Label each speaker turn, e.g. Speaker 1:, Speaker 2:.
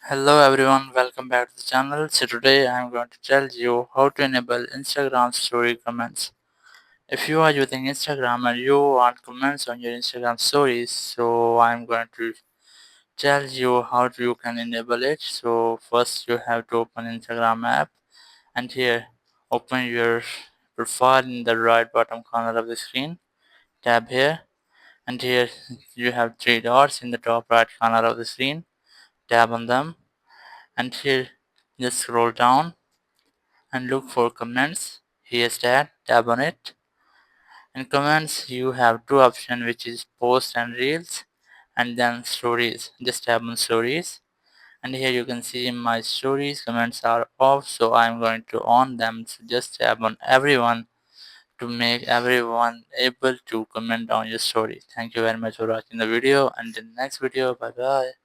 Speaker 1: Hello everyone, welcome back to the channel. So today I am going to tell you how to enable Instagram story comments. If you are using Instagram and you want comments on your Instagram stories, so I am going to tell you how you can enable it. So first you have to open Instagram app, and here open your profile in the right bottom corner of the screen. Tap here, and here you have three dots in the top right corner of the screen. Tap on them, and here just scroll down and look for comments. Here's that, tap on it. In comments you have two options, which is post and reels, and then stories. Just tap on stories, and here you can see in my stories comments are off, so I'm going to on them. So just tap on everyone to make everyone able to comment on your story. Thank you very much for watching the video. Until next video, bye bye.